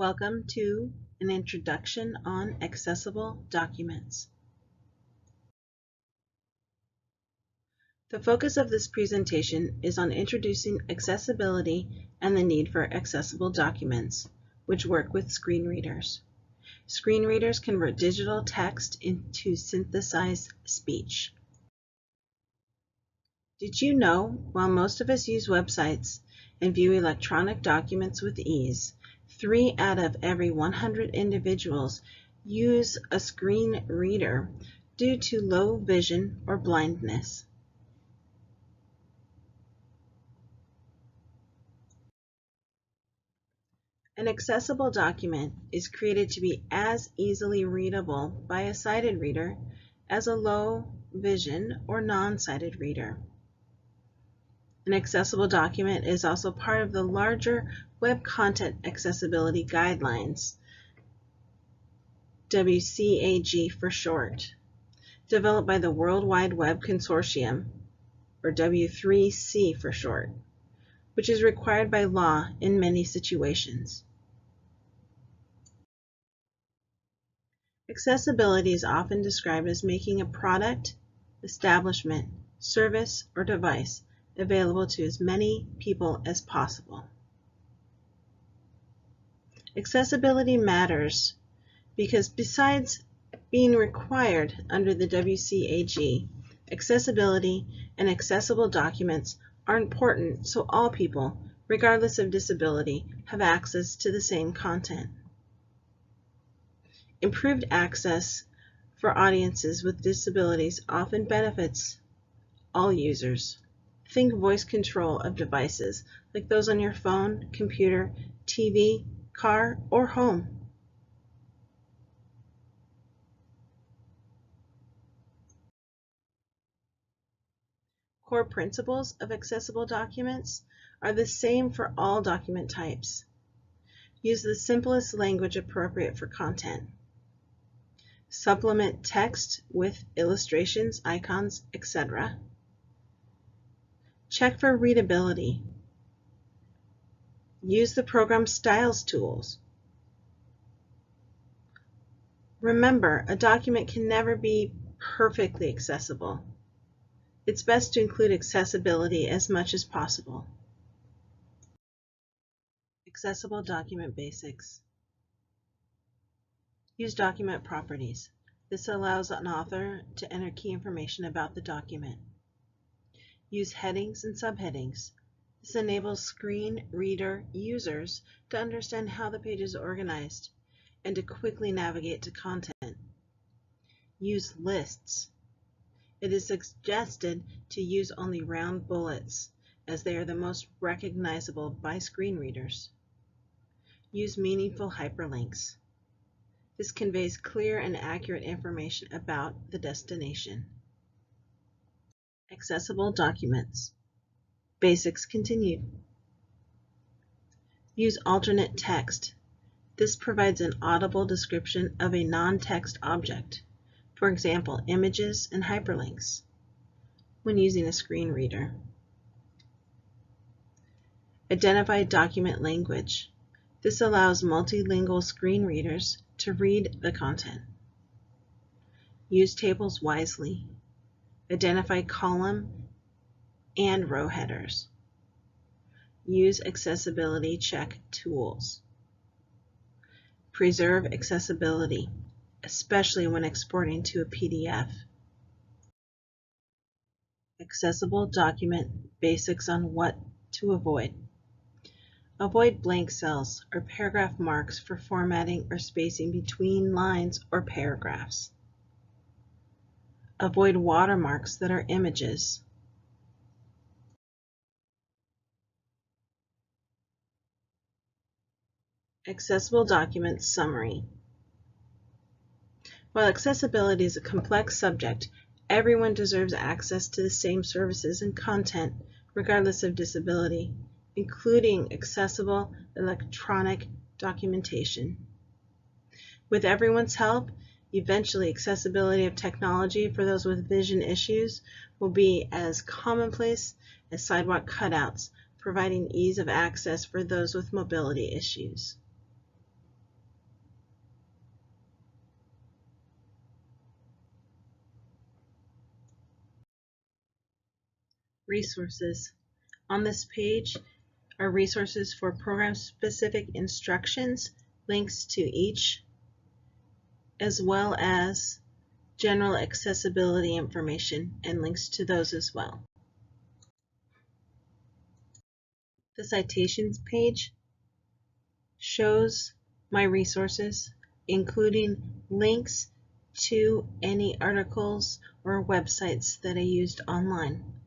Welcome to an introduction on accessible documents. The focus of this presentation is on introducing accessibility and the need for accessible documents, which work with screen readers. Screen readers convert digital text into synthesized speech. Did you know, while most of us use websites and view electronic documents with ease, 3 out of every 100 individuals use a screen reader due to low vision or blindness. An accessible document is created to be as easily readable by a sighted reader as a low vision or non-sighted reader. An accessible document is also part of the larger Web Content Accessibility Guidelines, WCAG for short, developed by the World Wide Web Consortium, or W3C for short, which is required by law in many situations. Accessibility is often described as making a product, establishment, service, or device available to as many people as possible. Accessibility matters because besides being required under the WCAG, accessibility and accessible documents are important so all people, regardless of disability, have access to the same content. Improved access for audiences with disabilities often benefits all users. Think voice control of devices like those on your phone, computer, TV, car, or home. Core principles of accessible documents are the same for all document types. Use the simplest language appropriate for content. Supplement text with illustrations, icons, etc. Check for readability. Use the program Styles tools. Remember, a document can never be perfectly accessible. It's best to include accessibility as much as possible. Accessible document basics. Use document properties. This allows an author to enter key information about the document. Use headings and subheadings. This enables screen reader users to understand how the page is organized and to quickly navigate to content. Use lists. It is suggested to use only round bullets as they are the most recognizable by screen readers. Use meaningful hyperlinks. This conveys clear and accurate information about the destination. Accessible documents. Basics continued. Use alternate text. This provides an audible description of a non-text object, for example, images and hyperlinks, when using a screen reader. Identify document language. This allows multilingual screen readers to read the content. Use tables wisely. Identify column and row headers. Use accessibility check tools. Preserve accessibility, especially when exporting to a PDF. Accessible document basics on what to avoid. Avoid blank cells or paragraph marks for formatting or spacing between lines or paragraphs. Avoid watermarks that are images. Accessible document summary. While accessibility is a complex subject, everyone deserves access to the same services and content, regardless of disability, including accessible electronic documentation. With everyone's help, eventually accessibility of technology for those with vision issues will be as commonplace as sidewalk cutouts, providing ease of access for those with mobility issues. Resources. On this page are resources for program-specific instructions, links to each, as well as general accessibility information and links to those as well. The citations page shows my resources, including links to any articles or websites that I used online.